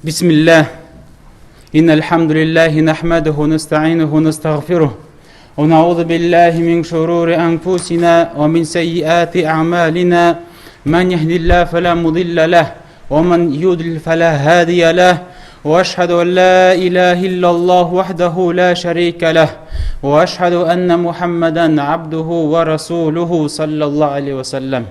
بسم الله إن الحمد لله نحمده ونستعينه ونستغفره ونعوذ بالله من شرور أنفسنا ومن سيئات أعمالنا من يهد الله فلا مضل له ومن يضلل فلا هادي له وأشهد أن لا إله إلا الله وحده لا شريك له وأشهد أن محمدا عبده ورسوله صلى الله عليه وسلم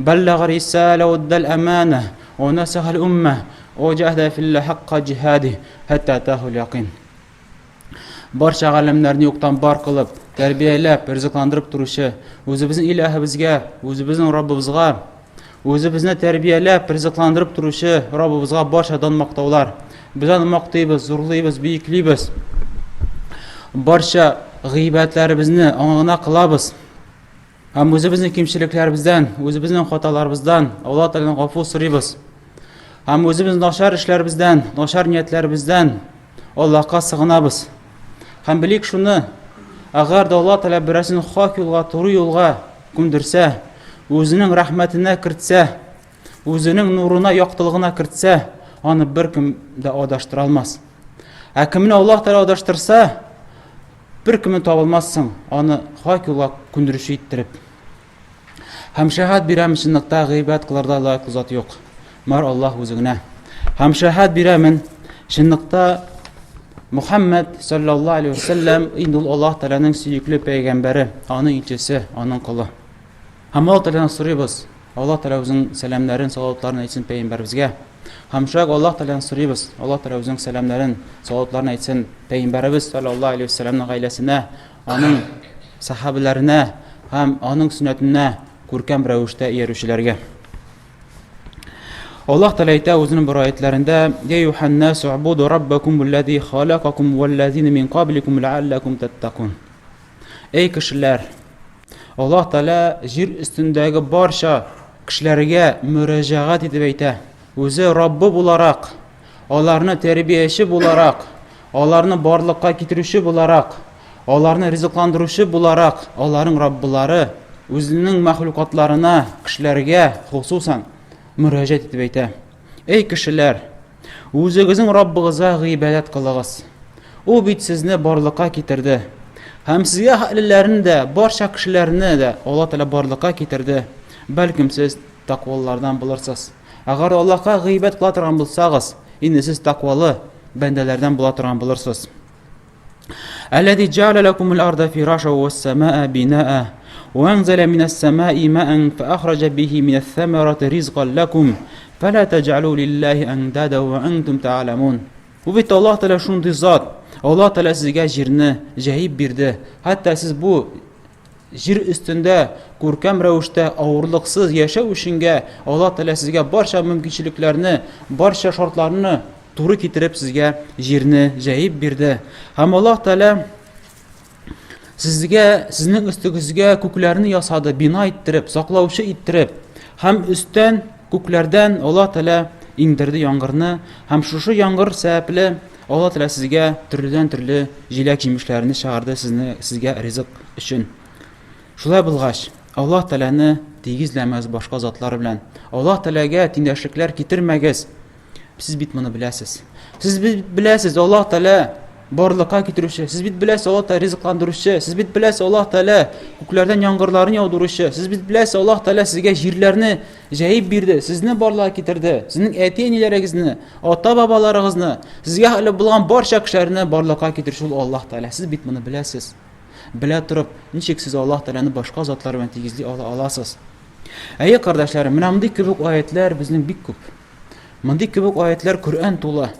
بلغ رسالة وأدى الأمانة ونصح الأمة وجاهد في الله حق جهاده حتى أتاه اليقين. Barcha alemlerini yoktan bar kılıp, terbiyelep, rızıklandırıp duruşu, özümüzün ilahimizge, özümüzün Rabbimizge, özümüzün terbiyelep, rızıklandırıp duruşu, Rabbimizge barça danmaktavlar. Biz anmaktayız, zorlayız, büyüklüyüz. Barça gıybetlerimizni anına kılabız. Hem özümüzün kimçiliklerimizden, özümüzün hatalarımızdan, Allah Teala'dan gafur sürüyüz. Hem özümüzün naşar işlerimizden, naşar niyetlerimizden Allah'a sığınabız. Hem bilik şunu, eğer de Allah Teala birisini hak yolga, doğru yolga gündürse, özünün rahmetine kirtse, özünün nuruna, yaktılığına kirtse, onu bir kim de adaştırılmaz. Kimini Allah Teala adaştırsa, bir kimin tabilmazsın, onu hak yolga gündürüşü ittirip. Hem şehad biremişinlikte gıybet kılarda layık zat yok. Mar Allah özüne. Hem şehad biremin şinlikte Muhammed sallallahu aleyhi ve sellem indul Allah Teala'nın süyüklü peygamberi, onun ilçesi, onun kulu. Hem Allah Teala'dan soruyoruz. Allah Teala özün selamların, salatlarını etsin peygamberimizge. Hem şak Allah Teala'dan soruyoruz. Allah Teala özün selamların, salatlarını etsin peygamberimiz sallallahu aleyhi ve sellem'in ailesine, onun sahabelerine, hem onun sünnetine görkem rəvişdə yerüşlərə. Allah Teala ayətdə özünün bu ayətlərində: "Ya yuhannas ubudu rabbakumul-lezî xalaqakum vel-lezîne min qablikum leallekum tettaqun." Ey kişiler, Allah Teala yer üstündəki barcha kişilərə müracaat edib aytə. Özü Rabbi olarak, onlarını terbiyəçi olarak, onlarını barlıqqa getirişi olarak, onlarını rızıklandırışı olarak, onların Rabbiləri özünün məhlukatlarına, kişilərə xüsusən müracaat edib aytə. Ey kişilər, özünüzün Rabbinizə ibadət qılığız. O bit sizni barlıqqa getirdi. Hem sizə halilərini də, barcha kişilərini də Allah Teala barlıqqa getirdi. Bəlkім siz takvalılardan bilirsiniz. Eğer Allah'a gıybet qılatırğan bilsağız, indi siz takvalı bendelerden bulatırğan bilirsiniz. "Ellezî ceale lekumul arda firâşen ve's-semâe binâ'en وأنزل من السماء ماء فأخرج به من الثمرات رزقا لكم فلا تجعلوا لله أندادا وأنتم تعلمون." Bu bit Allah Teala şunday zat. Allah Teala sizge yerini cehib birdi. Hatta siz bu yer üstünde görkem rəvişdə ağırlıksız yaşa üçünge Allah Teala sizge barcha mümkünçiliklerini, barcha şartlarını doğru getirip sizge yerini cehib birdi. Hem Allah Teala sizge, sizin üstünüzge köklerini yasadı, bina ittirip, saklavuşu ittirip, hem üstten köklerden Allah Teala indirdi yağmurunu, hem şu yağmur sebeple Allah Teala sizge türlüden türlü jilek yemişlerini çağırdı sizge rızık için. Şulay bulgaç, Allah Teala'nı tegizlemez başka zatlar bilen. Allah Teala'ga tindəşlikler getirmegiz. Siz bitmini biləsiz. Siz biləsiz Allah Teala barlığa getirişi, siz bit biləsiz Allah Teala rızıklandırışı, siz bit biləsiz Allah Teala köklerden yağmurlarını yağdırışı, siz bit biləsiz Allah Teala sizge yerlerini cehib birdi, sizni barlığa getirdi, sizin etiyenilerinizini, ata babalarınızını, sizge hali bulan barcha kişilərini barlığa getirişi Allah Teala. Siz bitmini biləsiz. Bile durup, niçik siz Allah Teala'nı başka zatlar ve tegizli alasız. Ey kardeşlerim, mınamdik kübük ayetler bizden bik küp. Mınamdik kübük ayetler Kur'an tola.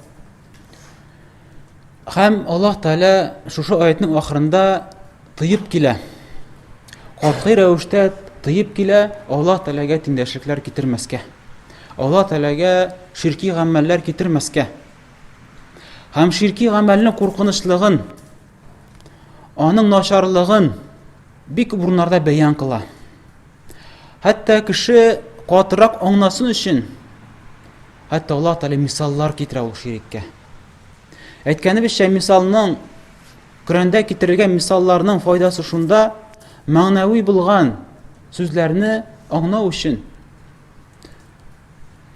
Hem Allah Teala şu ayetin ahırında tıyıp kile. Katgı rəvişdə tıyıp kile Allah Teala'ga tindəşlikler getirməskə. Allah Teala'ga şirki gameller getirməskə. Hem şirki gamelinin korkunçlığın, onun naşarlığın bik bunlarda beyan kıla. Hatta kişi katırak anlasın için hatta Allah Teala misallar getirir o şirkke. Etkeni bir şey misalının Kur'an'da getirilgen misallarının faydası şunda manavi bulgan sözlerini anlamak için.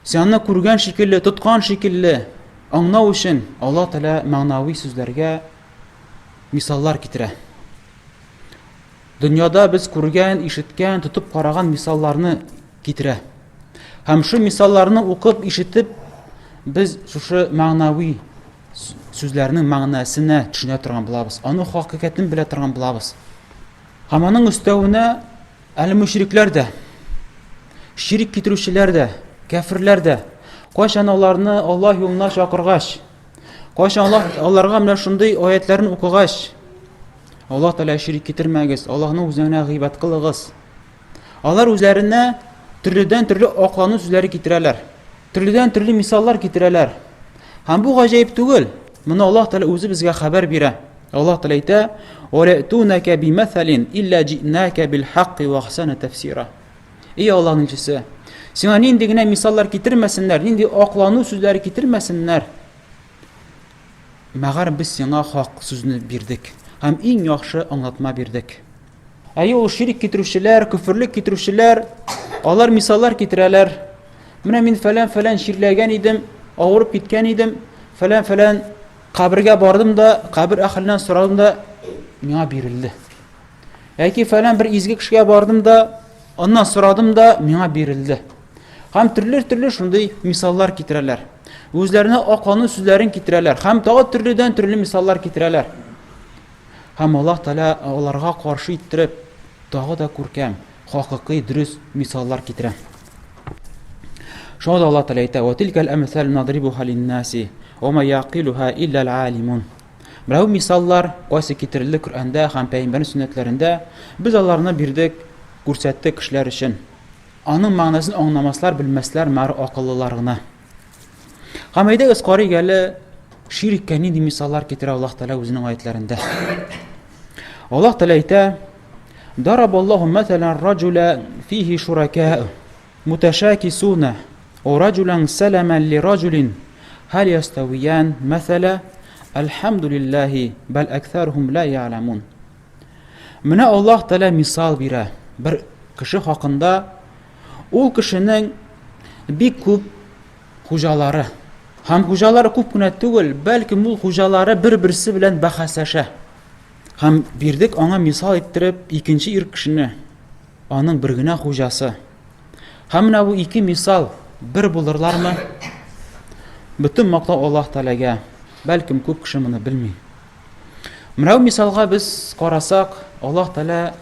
Seninle kurgan şekilli, tutkan şekilli аңлау өчен Аллаһ Тәала мәгънәви сүзләргә мисаллар китерә. Дөньяда без күргән, ишеткән, тотып караган мисалларны китерә. Һәм шу мисалларны укып, ишетеп, без шушы мәгънәви сүзләрнең мәгънәсенә төшенә торган булабыз. Аның хакыйкатен белә торган булабыз. Һәм аның өстәвенә әл-мушрикләр дә, ширк китерүчеләр дә, кафирләр дә кайчан аларны Аллаһ юлына чакыргач, кайчан аларга менә шундый аятларны укыгач, Аллаһ Тәала ширк китермәгез, Аллаһның үзенә гыйбат кылыгыз. Алар үзләренә төрледән-төрле аклану сүзләре китерәләр. Төрледән-төрле мисаллар китерәләр. Һәм бу гаҗәеп түгел. Моны Аллаһ Тәала үзе безгә хәбәр бирә. Аллаһ Тәала әйтә: "Валатунака бимәсәлин илля җи'нака билхаққи ва ахсана тафсира." Ey Аллаһның elçisi, сиңа нинди генә мисаллар китермәсеннәр, нинди аклану сүзләре китермәсеннәр, мәгәр без сиңа хак сүзне бирдек һәм иң яхшы аңлатма бирдек. Ул ширк китерүчеләр, күфрлек китерүчеләр, алар мисаллар китерәләр. Менә мин фәлән ширләгән идем, авырып киткән идем, фәлән кабергә бардым да, кабер әһленнән сорадым да, миңа бирелде. Яки фәлән бер изге кешегә бардым да, аннан сорадым да, миңа бирелде. Һәм төрле шундый мисаллар китерәләр. Үзләренә аклану сүзләрен китерәләр. Һәм тагы төрле мисаллар китерәләр. Һәм Аллаһ Тәала аларга каршы иттереп, тагы да күркәм, хакыйкый дөрес мисаллар китерә. Шуңа да Аллаһ Тәала әйтә: "Ва тилкал амсал надрибуха лин-наси, ва ма яқилуха илля ал-алимун." Бу мисаллар кайсы китерелде Коръәндә һәм Пәйгамбәр сүннәтләрендә, без аларны бирдек, күрсәттек кешеләр өчен. Аның мәгънәсен аңламаслар, белмәсләр, мәр акыллылар гына. Һәм әйдәгез карыйк әле ширккә нинди мисаллар китерә Аллаһ Тәала үзенең аятларында. Аллаһ Тәала әйтә: "Дарабаллаһу мәсәлән раҗула фиһи шуракаа муташакисуна ва раҗулан саламан лираҗулин һәл яставиян мәсәлә алхамдулиллаһи бәл аксарһум ла яъламун." Менә Аллаһ Тәала мисал бирә бер кеше хакында. Ул кешенең бик күп хуҗалары. Һәм хуҗалары күп кенә түгел, бәлкем ул хуҗалары бер-берсе белән бәхәсләшә. Һәм бирдек аңа мисал иттереп икенче ир кешене, аның бер генә хуҗасы. Һәм менә бу ике мисал бер булырлармы? Бөтен мактау Аллаһ Тәаләгә. Бәлкем күп кеше моны белми. Менә бу мисалга без карасак, Аллаһ Тәала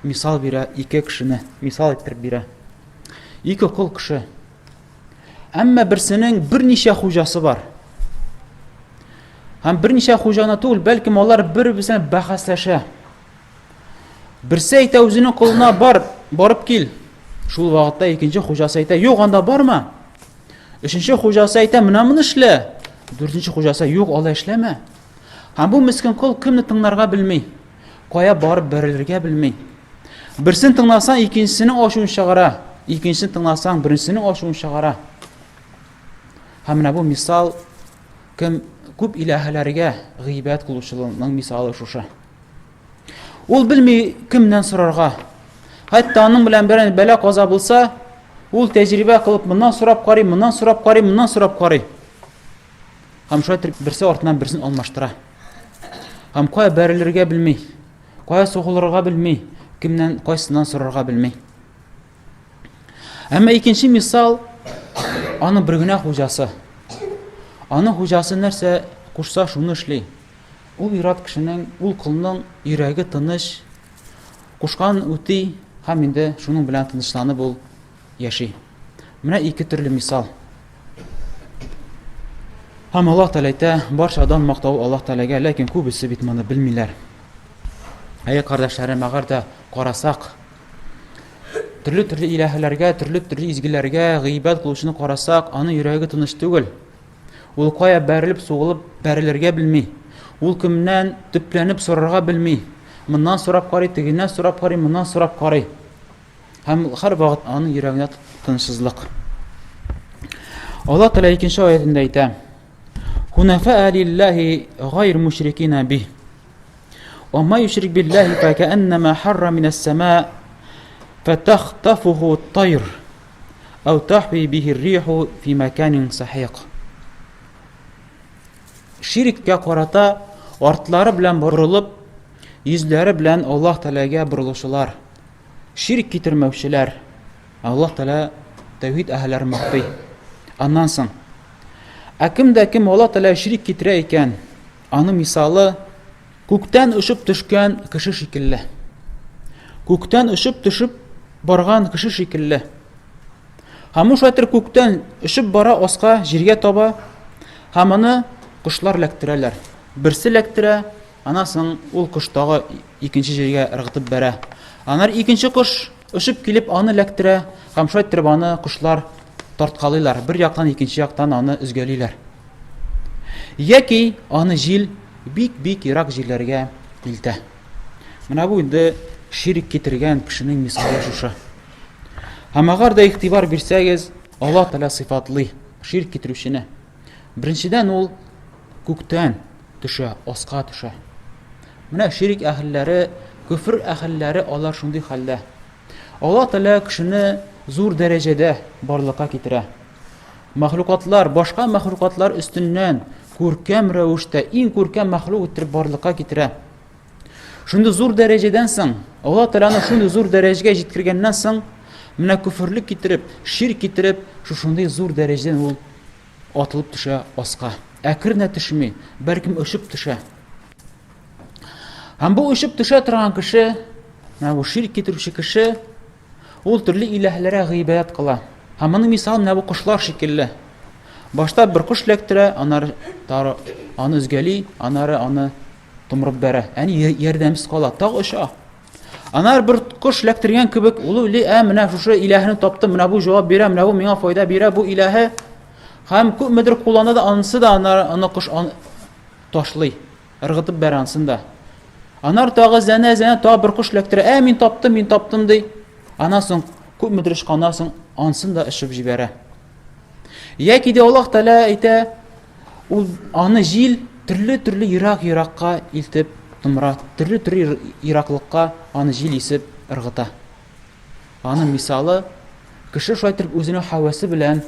мисал бирә ике кешене, мисал иттереп бирә. Ике кул кеше. Әмма берсенең берничә хуҗасы бар. Һәм берничә хуҗаны түгел, бәлкем алар бер-берсенә бәхәсләшә. Берсе әйтә үзенең кулына барып кил. Шул вакытта икенче хуҗасы әйтә: "Юк, анда барма." Өченче хуҗасы әйтә: "Менә моны эшлә." Дүртенче хуҗасы: "Юк, алай эшләмә." Һәм бу мискин кул кемне тыңларга белми, кая барып бәрелергә белми. Берсен тыңласаң, икенчесенең ачуын чыгара. Икенчесен тыңласаң, беренчесенең ачуын чыгара. Һәм менә бу мисал кем күп илаһләргә гыйбат кылучыларның мисалы шушы. Ул белми кемнән сорарга. Хәтта аның белән бер бәла каза булса, ул тәҗрибә кылып моннан сорап карый, моннан сорап карый, моннан сорап карый. Һәм шулай берсе артыннан берсен алмаштыра. Һәм кая бәрелергә белми, кая сугылырга белми, кемнән кайсыннан сорарга белми. Әмма икенче мисал аның бер генә хуҗасы. Аның хуҗасы нәрсә кушса шуны эшли. Ул ират кешенең, ул кулның йөрәге тыныч, кушкан үти һәм инде шуның белән тынычланып ул яши. Менә ике төрле мисал. Һәм Аллаһ Тәала әйтә: "Барчадан мактау Аллаһ Тәаләгә, ләкин күбесе бит моны белмиләр." Кардәшләрем, әгәр дә карасак, төрле илаһләргә, төрле изгеләргә гыйбат кылучыны карасак, аны йөрәге тыныч түгел. Ул кая бәрелеп, сугылып бәрелергә белми. Ул кемнән төпләнеп сорарга белми. Моннан сорап карый, тегеннән сорап карый, моннан сорап карый. Һәм һәр вакыт аның йөрәгенә тынычсызлык. Аллаһ Тәала икенче аятында әйтә: "Хунафа лиллаһи гайр мушрикина бих. Ва ма юшрик биллаһи факаннама харра минас-самаа فتخطفه الطير أو تحوي به الريح في مكان سحيق." ширккә карата артлары белән борылып, йөзләре белән Аллаһ Тәгаләгә борылучылар, ширк китермәүчеләр. Аллаһ Тәгалә тәүхид әһелләрен мактый. Аннан соң, кем Аллаһ Тәгалә ширк китерә икән, аны мисалы күктән ұшып төшкән кеше шикелле. Күктән ұшып төшеп барган кеше шикелле. Һәм ул шатыр күктән ұшып бара аска җиргә таба, һәм аны кошлар ләктерәләр. Берсе ләктерә, аннан соң ул кош тагы икенче җиргә ыргытып бәрә. Аннан икенче кош ұшып килеп аны ләктерә, һәм шатыр аны кошлар тарткалыйлар. Бер яктан икенче яктан аны өзгәлиләр. Яки аны җил бик ерак җирләргә илтә. Менә бу инде ширк китергән кешенең мисалы шушы. Һәм агар да игътибар бирсәгез, Аллаһ Тәгалә сыйфатлый ширк китерүчене. Беренчедән ул күктән төшә, аска төшә. Менә ширк әһелләре, күфр әһелләре алар шундый хәлдә. Аллаһ Тәгалә кешене зур дәрәҗәдә барлыкка китерә. Мәхлукатлар, башка мәхлукатлар өстеннән күркәм рәвештә, иң күркәм мәхлук итеп барлыкка китерә. Шундый зур дәрәҗәдән соң, Аллаһ Тәгаләне шундый зур дәрәҗәгә җиткергәннән соң, менә күфрлек китереп, ширк китереп, шундый зур дәрәҗәдән ул атылып төшә аска. Әкренә төшми, бәлкем өшеп төшә. Һәм бу өшеп төшә торган кеше, менә бу ширк китерүче кеше, ул төрле иләһләргә гыйбадәт кыла. Һәм моның мисалы менә бу кошлар шикелле. Башта бер кош ләктерә, аннары аны үзгәли, аннары аны томырып бәрә. Әни ярдәмсез кала, тагы оша. Аннары бер кош ләктергән кебек, ул уйлый, менә шушы иләһне таптым, менә бу җавап бирә, менә бу миңа файда бирә, бу иләһе. Һәм күпмедер куллана да анысы да, аны кош ташлый, ыргытып бәрә ансын да. Аннары тагы зәнә тагы бер кош ләктерә, мин таптым ди. Аннан соң күпмедер ишканнан соң ансын да ишеп җибәрә. Яки де Аллаһ Тәгалә әйтә, ул аны җил төрле еракка илтеп томыра, төрле ераклыкка аны җил исеп ыргыта. Аның мисалы кеше шайтыр үзенең хавасы белән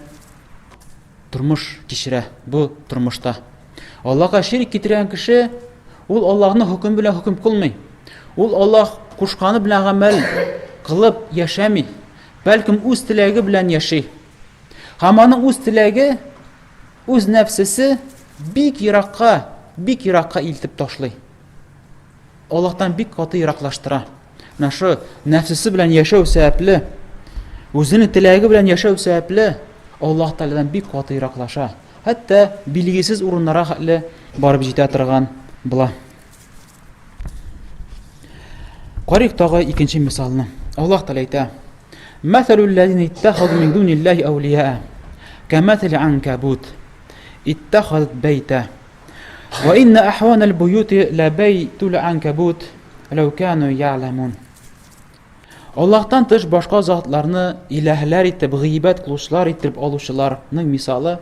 тормыш кичерә бу тормышта. Аллаһка ширк китергән кеше, ул Аллаһның хөкем белән хөкем кылмый. Ул Аллаһ кушканы белән гамәл кылып яшәми, бәлкем үз теләге белән яши. Һәм аның үз теләге, үз нәфсесе бик еракка илтеп ташлый. Аллаһтан бик каты ераклаштыра. Менә шу нәфсесе белән яшәү сәбәпле, үзенең теләге белән яшәү сәбәпле Аллаһ Тәгаләдән бик каты ераклаша. Хәтта билгесез урыннарга хәтле барып җитә торган була. Карыйк тагы икенче мисалны. Аллаһ Тәгалә әйтә: "Мәсәлү ллазина иттахазу мин дуниллаһи әүлияә, кәмәсәли анкабут, иттахазат бәйтә, ва инна ахванал буюти лабәйтул анкабут, ләу кану я'ламун." Аллаһтан тыш башка затларны иләһләр итеп, гыйбат кылучылар итеп алучыларның мисалы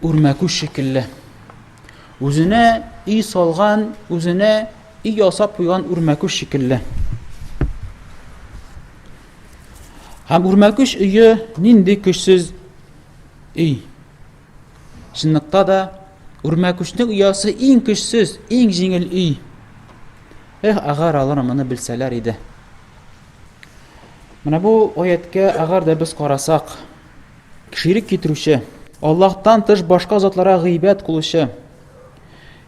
үрмәкүш шикелле. Үзенә үй салган, үзенә үй ясап куйган үрмәкүш шикелле. Һәм үрмәкүш өе нинди көчсез үй. Чынлыкта да үрмәкүшнең уясы иң көчсез, иң җиңел үй. Агар алар моны белсәләр иде. Менә бу аяткә агар да без карасак, ширк китерүче, Аллаһтан тыш башка затларга гыйбат кылучы,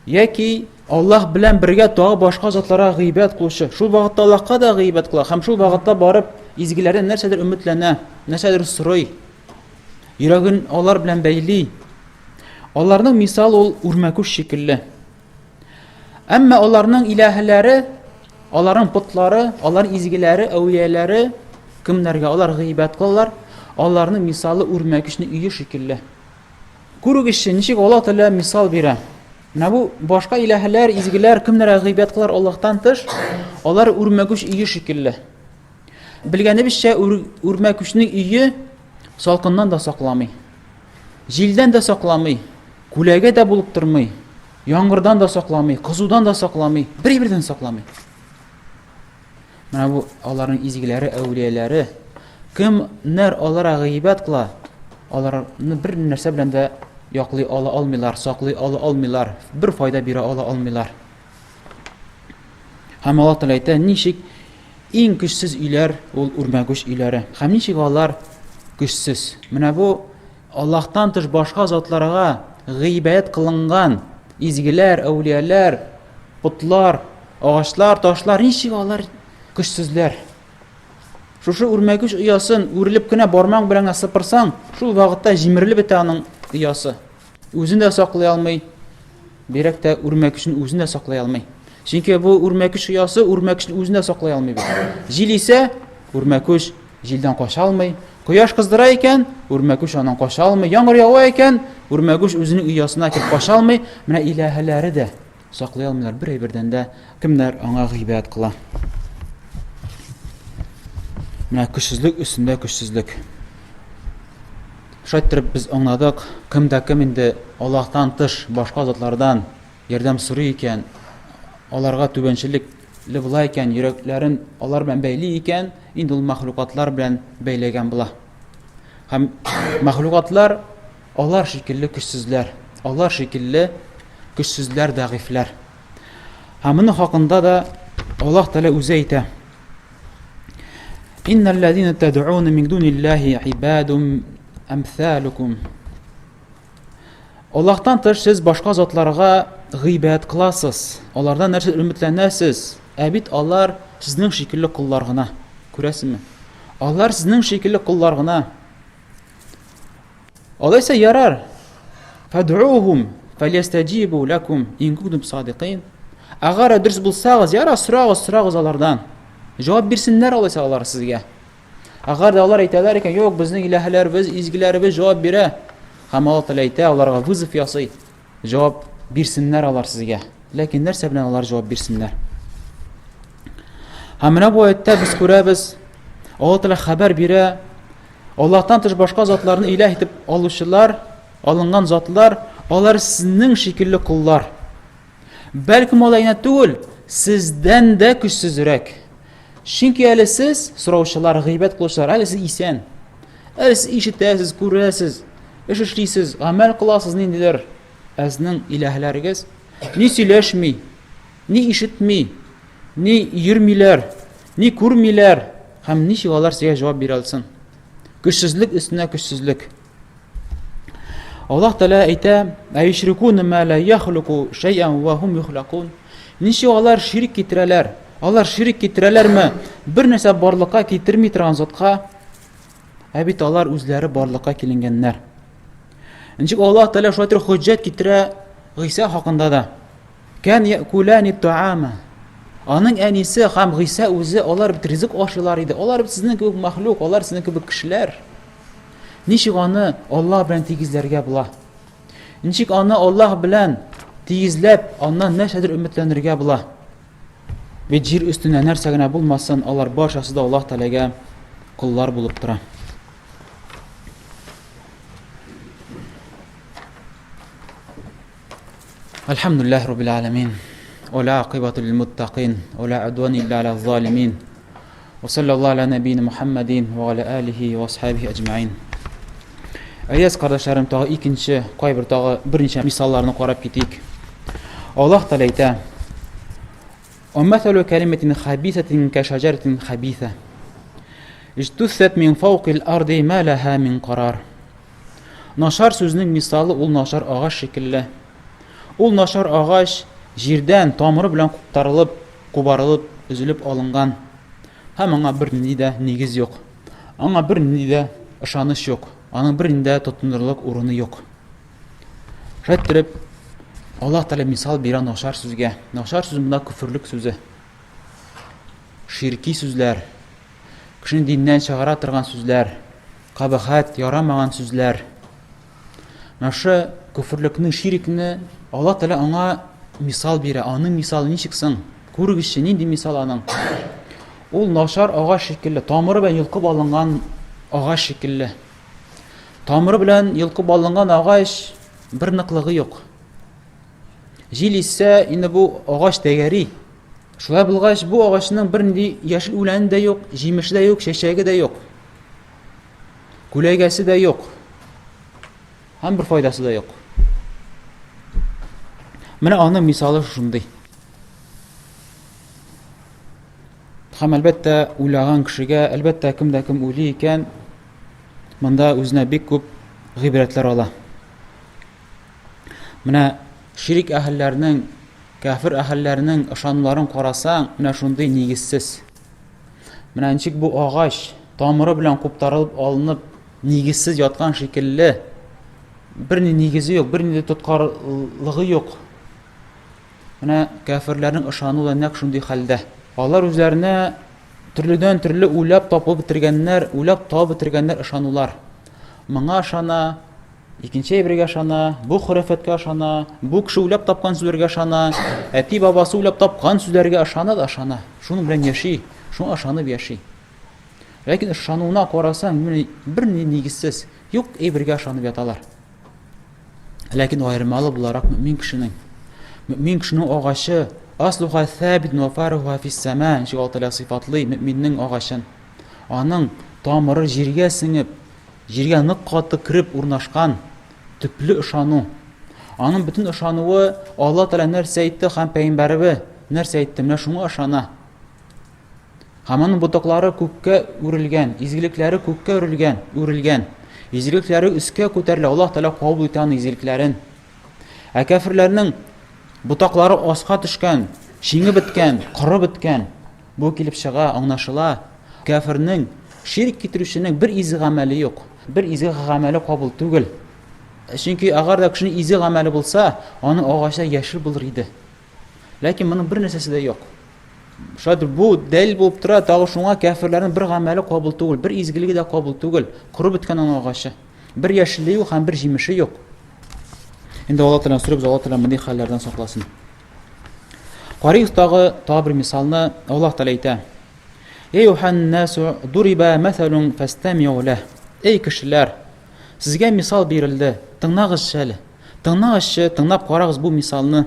яки Аллаһ белән бергә тагы башка затларга гыйбат кылучы, шул вакытта Аллаһка да гыйбат кыла, һәм шул вакытта барып изгеләрдән нәрсәдер өметләнә, нәрсәдер сорый, йөрәген алар белән бәйли. Аларның мисалы ул үрмәкүш шикелле. Әмма аларның иләһләре, аларның путлары, аларның изгеләре, әүлияләре кемнәргә алар гыйбат кылалар, аларның мисалы үрмәкүшнең өе шикелле. Күрегезче, ничек Аллаһ Тәгалә мисал бирә. Менә бу башка иләһләр, изгеләр кемнәргә гыйбат кылар Аллаһтан тыш, алар үрмәкүш өе шикелле. Белгәнебезчә, үрмәкүшнең өе салкыннан да сакламый, җилдән дә сакламый, күләгә дә булып тормый, яңгырдан да сакламый, кызудан да сакламый, бер-бердән сакламый. Менә бу аларның изгеләре, әүлияләре, кемнәр аларга гыйбат кыла, аларны бер нәрсә белән дә яклый ала алмыйлар, саклый ала алмыйлар, бер файда бирә ала алмыйлар. Һәм Аллаһ Тәгалә әйтә, ничек иң көчсез өйләр ул үрмәгүш өйләре. Һәм ничек алар көчсез. Менә бу Аллаһтан тыш башка затларга гыйбадәт кылынган изгеләр, әүлияләр, путлар, агачлар, ташлар, ничек алар көчсезләр. Шушы үрмәгүш оясын үрелеп кенә бармаң белән сыпырсаң, шул вакытта җимерелеп бетә аның оясы. Үзен дә саклый алмый, бирәк тә үрмәгүшне үзен дә саклый алмый. Чөнки бу үрмәгүш оясы үрмәгүшне үзен дә саклый алмый бит. Җил исә, үрмәгүш җилдән кача алмый. Кояш кыздыра икән, үрмәгүш аннан кача алмый. Яңгыр ява икән, үрмәгүш үзенең оясына кип кача алмый. Менә илаһәләре дә саклый алмыйлар. Берәй-бердән дә кемнәр аңа гыйбадәт кыла. Менә көчсезлек өстендә көчсезлек. Шайтырып без аңладык, кемдә кем инде Аллаһтан тыш башка затлардан ярдәм сорый икән, аларга түбәнчелекле була икән, йөрәкләрен алар белән бәйли икән, инде ул мәхлукатлар белән бәйләгән була. Һәм мәхлукатлар алар шикелле көчсезләр, алар шикелле көчсезләр, дәгыйфләр. Һәм моның хакында да Аллаһ Тәгалә үзе әйтә: Innal ladina tad'un min dunillahi ibadun amsalukum. Аллаһтан тыш сез башка затларга гыйбадәт кыласыз, алардан нәрсә өметләнәсез. Ә бит алар сезнең шикелле куллар гына. Күрәсезме? Алар сезнең шикелле куллар гына. Алайса ярар. Фад'уухум фальястаҗибу лакум ин кунтум садиқин. Агар дөрес булсагыз, яра сорагыз алардан. Җавап бирсеннәр алайса алар сезгә. Агар да алар әйтәләр икән, юк, безнең илаһләребез, изгеләребез җавап бирә. Һәм Аллаһ Тәгалә әйтә, аларга вызов ясый. Җавап бирсеннәр алар сезгә. Ләкин нәрсә белән алар җавап бирсеннәр? Һәм менә бу аятта без күрәбез, Аллаһ Тәгалә хәбәр бирә, Аллаһтан тыш башка затларны илаһ итеп алучылар, алынган затлар, алар сезнең шикелле куллар. Бәлкем алайна түгел, сездән дә көчсезрәк. Чөнки әле сез сораучылар, гыйбадәт кылучылар, әле сез исән. Әле сез ишетәсез, күрәсез, эш эшлисез, гамәл кыласыз ниндидер. Сезнең илаһләрегез ни сөйләшми, ни ишетми, ни йөрмиләр, ни күрмиләр. Һәм ничек алар сезгә җавап бирә алсын? Көчсезлек өстенә көчсезлек. Аллаһ Тәгалә әйтә: "Айшрикун ма ла яхлуку шай'ан ва хум юхлакун." Ничек алар ширк китерәләр? Алар ширк китерәләрме? Бер нәрсә барлыкка китерми торган затка, ә бит алар үзләре барлыкка киленгәннәр. Ничек Аллаһ Тәгалә шулай хуҗҗат китерә Гыйса хакында да. Кан якулани таама. Аның әнисе һәм Гыйса үзе алар бит ризык ашыйлар иде. Алар бит сезнең кебек мәхлук, алар сезнең кебек кешеләр. Ничек аны Аллаһ белән тигезләргә була? Ничек аны Аллаһ белән тигезләп, аннан нәрсәдер өметләнергә була? Бит җир өстенә нәрсә генә булмасын, алар барчасы да Аллаһ Тәгаләгә куллар булып тора. Алхамдулиллаһи раббил аламин. Ва ла акибату лил муттақин, ва ла удвана илля алал залимин. Ва саллаллаху аля набiyina Muhammadin ва аля алихи ва асхабихи аҗмаин. Әйәс кардәшләрем, тагы икенче, кайбер тагы берничә мисалларны карап китик. Аллаһ Тәгалә әйтә: ومثل كلمة خبيثة كشجرة خبيثة اجتثت من فوق الأرض ما لها من قرار. Нашар сүзнең мисалы ул нашар агач шикелле. Ул нашар агач җирдән тамыры белән куптарылып, кубарылып, өзелеп алынган. Һәм аңа бер нинди дә нигез юк. Аңа бер нинди дә ышаныч юк. Аның бер нинди дә тотынырлык урыны юк. Шәттиреп Аллаһ Тәгалә мисал бирә нашар сүзгә. Нашар сүз монда күфрлек сүзе. Ширки сүзләр. Кешене диннән чыгара торган сүзләр. Кабахат, ярамаган сүзләр. Нашы күфрлекне, ширкне Аллаһ Тәгалә аңа мисал бирә. Аның мисалы ничек соң? Күрегезче, нинди мисал аның? Ул нашар агач шикелле, тамыры белән йолкып алынган агач шикелле. Тамыры белән йолкып алынган агач бер ныклыгы юк. Җил исә, инде бу агач тәгәри. Шулай булгач, бу агачның бер нинди яшел үләне дә юк, җимеше дә юк, чәчәге дә юк. Күләгәсе дә юк. Һәм бер файдасы да юк. Менә аның мисалы шундый. Һәм әлбәттә уйлаган кешегә, әлбәттә кемдә кем уйлый икән, монда үзенә бик күп гыйбрәтләр ала. Менә ширик әһелләрнең, кафир әһелләрнең ышануларын карасаң, менә шундый нигезсез. Менә ничек бу агач тамыры белән куптарылып алынып, нигезсез яткан шикелле, берни нигезе юк, берни тоткарлыгы юк. Менә кафирләрнең ышануы да нәкъ шундый хәлдә. Алар үзләренә төрледән төрле уйлап табып бетергәннәр ышанулар. Моңа ышана, икенче әйбергә ышана, бу хөрәфәткә ышана, бу кеше уйлап тапкан сүзләргә ышана, әти бабасы уйлап тапкан сүзләргә ышана. Шуның белән яши, шуңа ышанып яши. Ләкин ышануына карасаң, берни нигезсез, юк әйбергә ышанып яталар. Ләкин аермалы буларак мөмин кешенең агачы аслуха сабит ва фаруха фис сама, ничек Алла сыйфатлый мөминнең агачын. Аның тамыры җиргә сеңеп, җиргә нык каты кирип урнашкан төпле ышану. Аның бөтен ышануы Алла Тәала нәрсә әйтте һәм пәйгамбәре нәрсә әйтте, менә шуңа ышана. Һәм аның ботаклары күккә үрелгән, изгелекләре күккә үрелгән. Изгелекләре өскә күтәрелә, Алла Тәала кабул итә аның изгелекләрен. Ә кафирләрнең ботаклары аска төшкән, шиңе беткән, кыры беткән. Бу килеп чыга, аңлашыла. Кафирнең, ширк китерүченең бер изге гамәле юк. Бер изге гамәле кабул түгел. Чөнки агар да кешенең изге гамәле булса, аның агачы яшел булыр иде. Ләкин моның бер нәрсәсе дә юк. Шадыр бу дәлил булып тора, тагы шуңа кафирләрнең бер гамәле кабул түгел, бер изгелеге дә кабул түгел. Кыры беткән аның агачы. Бер яшеллеге юк һәм бер җимеше юк. Инде Алла Тәала сүрәп, Алла Тәала мондый хәлләрдән сакласын. Карыйбыз тагы бер мисалны Алла Тәала әйтә. Эйюхан насу дуриба мәсәлун фастамиу лах. Эй кешеләр, сезгә мисал бирелде. Тыңлагызчы әле. Тыңлап карагыз бу мисалны.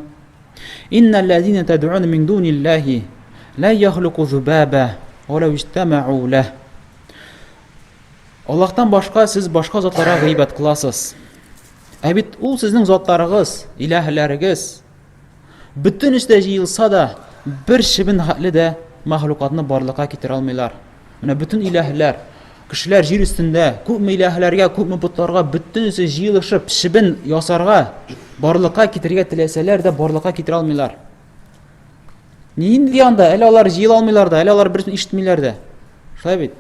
Иннал лазина тад'ун мин дуниллахи ла яхлуку зубаба ва лау ижтамау лах. Аллаһтан башка сез башка затларга гыйбат кыласыз. Ә бит ул сезнең затларыгыз, илаһләрегез бүтән эштә җыелса да, бер шибен хәтле дә мәхлукатны барлыкка китерә алмыйлар. Менә бүтән илаһләр, кешеләр җир өстендә күпме илаһләргә, күпме бутларга бүтәнесе җыелышып, шибен ясарга, барлыкка китергә теләсәләр дә барлыкка китерә алмыйлар. Нинди анда, әле алар җыела алмыйлар да, әле алар берсен ишетмиләр дә. Шулай бит.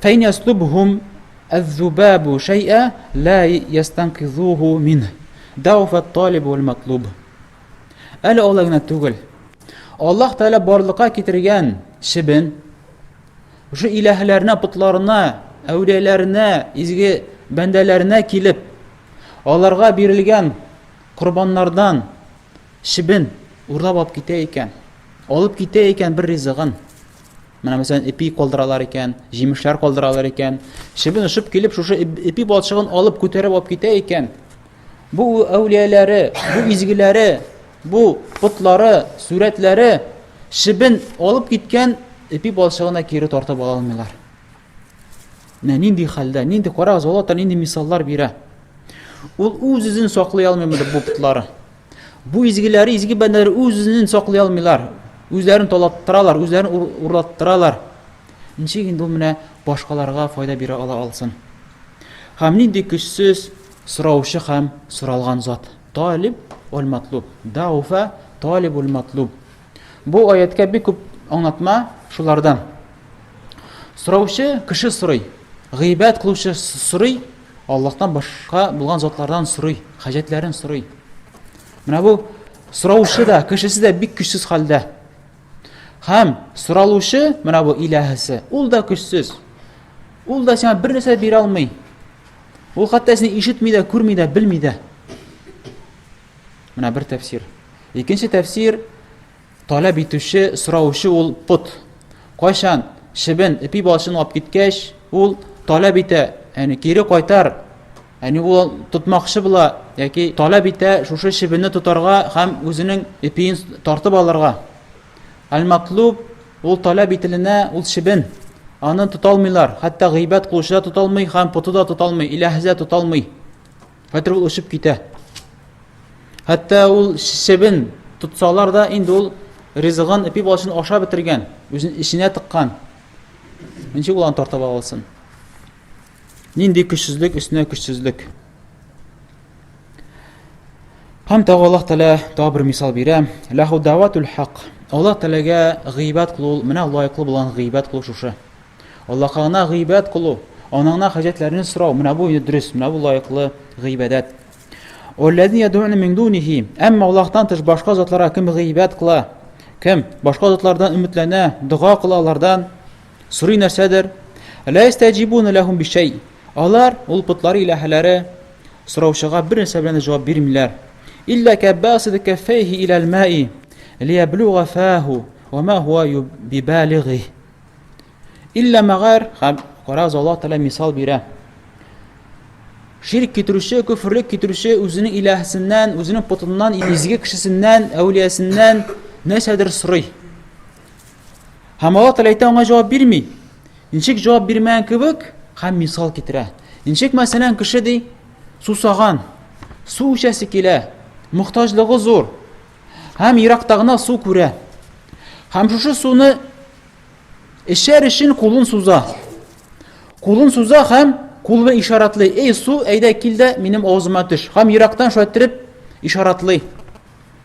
Фәин яслубхум الذباب شيئا لا يستنقذوه منه ضعف الطالب والمطلوب. Әле алай гына түгел. Аллаһ Тәала барлыкка китергән шибен, шу илаһләренә, путларына, әүлияләренә, изге бәндәләренә килеп, аларга бирелгән курбаннардан шибен урлап алып китә икән. Алып китә икән бер ризыгын. Менә мәсәлән ипи калдыралар икән, җимешләр калдыралар икән. Шибен ушып килеп шушы ипи балчыгын алып күтәреп алып китә икән. Бу әүлияләре, бу изгеләре, бу путлары, сүрәтләре шибен алып киткән ипи балчыгына кире тартып ала алмыйлар. Нинди хәлдә, нинди карагыз, Алла Тәала нинди мисаллар бирә. Ул үзен саклый алмыймы бу путлары. Бу изгеләре, изге бәндәләре үзен саклый алмыйлар. Үзләрен талаттыралар, үзләрен урлаттыралар. Ничек инде ул менә башкаларга файда бирә алсын. Һәм нинди көчсез сораучы һәм соралган зат. Талиб вал матлуб. Дауфа талиб вал матлуб. Бу аятка бик күп аңлатма шулардан. Сораучы кеше сорый, гыйбат кылучы сорый, Аллаһтан башка булган затлардан сорый, хаҗәтләрен сорый. Менә бу сораучы да, кешесе дә бик көчсез хәлдә. Һәм соралучы, менә бу илаһысы, ул да көчсез. Ул да сиңа бер нәрсә бирә алмый. Ул хәтта сине ишетми дә, күрми дә, белми дә. Менә бер тәфсир. Икенче тәфсир, таләп итүче, сораучы ул пут. Кайчан шибен ипи балчыгын алып киткәч, ул таләп итә, яни кире кайтар. Яни ул тотмакчы була, яки таләп итә шушы шибенне тотарга һәм үзенең ипиен тартып алырга. Ал-матлуб, ул таләп ителенә, ул шибен. Аны тоталмыйлар, хәтта гыйбат кылучы да тоталмый, һәм путы да тоталмый, илаһза тоталмый. Хәтер ул ушып китә. Hatta ул шебен тутсалар да инде ул ризыгын ипи башын аша бетергән, үзен ишенә тыккан. Ничек ул аны тартып алсын? Нинди көчсезлек өстенә көчсезлек. Һәм тагы Аллаһ Тәала тагы бер мисал бирә. Лаху даватул хак. Аллаһ Тәаләгә гыйбат кылу, менә лайыклы булган гыйбат кылу шушы. Аллаһка гына гыйбат кылу, анаңна хаҗәтләрен сорау, менә бу дөрес, менә бу лайыклы гыйбадат. Олләзин ядуна мин дунихи. Әмма Аллаһтан тыш башка затларга кем гыйбат кыла? Кем башка затлардан өметләнә, дуга кыла алардан, сорый нәрсәдер? Ла истаҗибуна лахум бишәй. Алар ул путлары илаһләре сораучыга бер нәрсә белән җавап бирмиләр. Илля кабасид кафейhi ila al-ma'i liyablugha fahu wa ma huwa bibalighi. İlla mağar, Qaraz Allah Teala misal bira. Şirk kitirüşü, küfürlük kitirüşü, özünün ilahisinden, özünün putundan, izgi kişisinden, evliyasinden nesedir sırrı. Hem Allah Teala ona cevap birmi. İnşek cevap birmeyen kibik, hem misal kitire. İnşek mesela kişi de susagan, su içesi kile, muhtaçlığı zor. Hem Irak'tağına su kure. Hem şu sunu İşer için kulun suza. Kulun suza hem kul ve işaretli. Ey su eyde kilde benim ağzıma düş. Hem Irak'tan şu ettirip işaretli.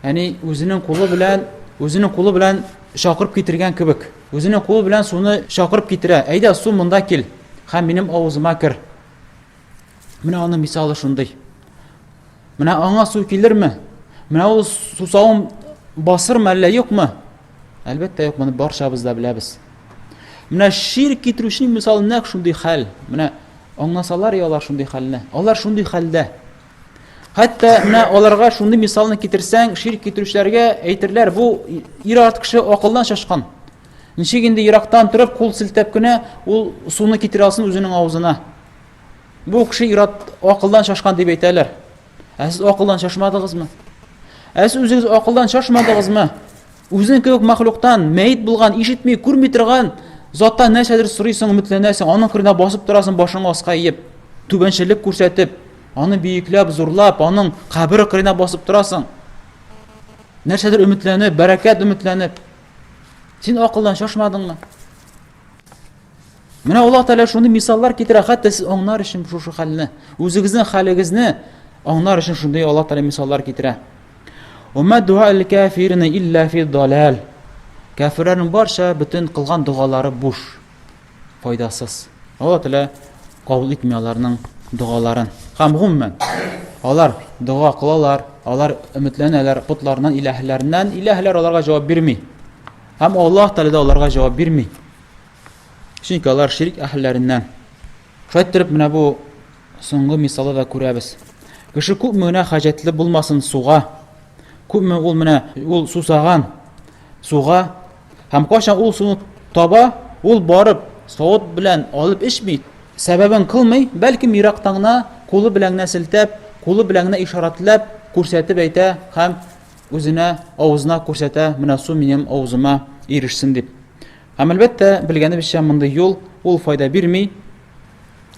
Yani özünün kulu bilen şakırıp getirgen kibik. Özünün kulu bilen sunu şakırıp getire. Eyde su munda kil. Hem benim ağzıma kir. Mine onun misali şunday. Mine ana su kilir mi? Mine o susağım basır mı elle yok mu? Elbette yok. Bunu barşabızda bilebiz. Mine şirk getirişinin misalı ne şunday hal. Mine anlasalar ya onlar şunday haline. Onlar şunday halde. Hatta mine onlarga şunday misalını getirsen şirk getirişlerge eytirler bu İrak kişi akıldan şaşkan. Nişeginde Irak'tan turib kul siltep güne ul sunu getire alsın özünün ağzına. Bu kişi Irak akıldan şaşkan deb eyterler. Siz akıldan şaşmadınız mı? Siz özünüz akıldan şaşmadınız mı? Özün köp mahluktan meyit bulgan, işitmey, көрмей turgan zattan näşedir soruyorsun, ümitlenäsin, onun kırına basıp turasın, başını asqa yiyip, tübençilik ko'rsatib, onu büyüklep, zorlap, onun kabri kırına basıp turasın. Näşedir ümitlenip, bereket ümitlenip. Sen akıldan şaşmadın mı? Mine Allah Teala şunu misallar getire, hatta siz onlar için şu halini, özünüzün haligizni onlar için şunday Allah Teala misallar getire. وَمَا دُعَاءَ الْكَافِرِينَ إِلَّا فِي الضَّلَالِ. Kafirlerin barşa bütün kılgan duaları boş, faydasız. Allah Teala kabul etmiyorlarının duaların. Hem gümmen. Onlar dua kılarlar, onlar ümitlenirler putlarından, ilahlerinden, ilahlar onlara cevap vermey. Hem Allah Teala da onlara cevap vermey. Çünkü onlar şirk ehllerinden. Şayttirip mine bu soňgy misaly da görýäbis. Kişi köpmüne hajatly bulmasın suğa. Köpmü ol mine ol susagan suğa hem kaçan ol sunu taba ol barıp soğut bilen alıp içmey. Sebebin kılmay, belki Irak'tağına kolu bilen siltep, kolu bilen işaretlep, ko'rsatib ayta hem özüne ağzına ko'rsata mine su benim ağzıma erişsin dip. Hem elbette bilgeni bir şey mınday yol ol fayda bermey.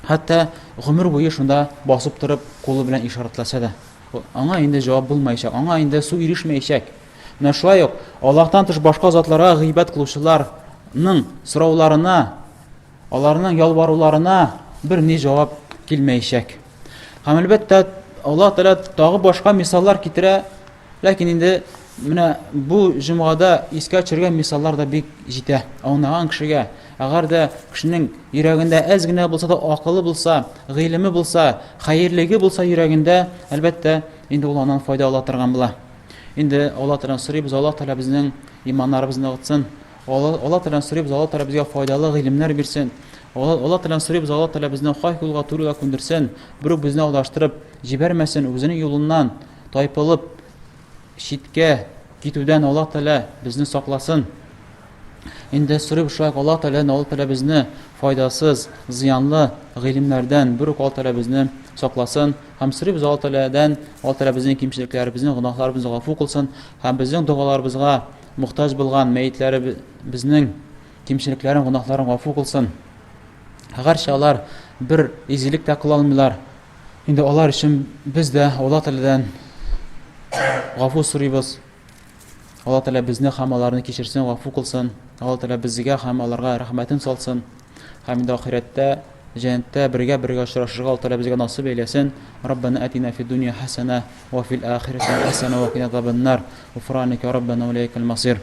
Hatta ömür boyu şunda basıp durup kolu bilen işaretlese de. Ana indi cevap bulmayacak, ana indi su erişmeyecek. Mine şulay yok. Allah'tan tış başka zatlara gıybet kıluşlarının sorawlarına, onlarının yalvarılarına bir ne cevap gelmeyecek. Hem elbette Allah Teala dağı başka misallar getire. Lakin indi mine bu cumada iska çirgen misallar da bek jite. Anlagan kişiге, agar da kişinin yüreğinde ezgine bulsa da akıllı bulsa, gılimi bulsa, hayırligi bulsa yüreğinde elbette indi ondan fayda alatırgan bula. Indi Allah Teala sırayız, Allah Teala bizning imanlarımızı nağıtsın. Allah Teala sırayız, Allah Teala bizge faydalı gılimler versin. Allah Teala sırayız, Allah Teala bizning hay yolga turuga kundirsin. Biroq bizni ulaştırıp jibermesin, özünün yolundan taypılıp şitke gitüden Allah Teala bizni saklasın. Indi sırayıb şuak Allah Teala bizni faydasız, ziyanlı gılimlerden biroq Allah Teala bizni saklasın. Hem sırayız Allah Teala'dan, Allah Teala bizning kimçilikleri, bizning günahlarımızı gafu kılsın. Hem bizning dualarımızga muhtaç bulgan meyitleri bizning kimçiliklerin, günahların gafu kılsın. Agar şalar bir izilik de kılalmılar. Indi onlar için biz de Allah Teala'dan гафу сорыйбыз. Алла Тәала безне һәм аларны кичерсен, гафу кылсын. Алла Тәала безгә һәм аларга рәхмәтен салсын. Һәм инде ахирәттә җәннәттә бергә очрашырга Алла Тәала безгә насыйп әйләсен. Раббана атина фид дунья хасана ва фил ахирати хасана ва кина азабан нар. Гуфраника раббана ва илайкал масир.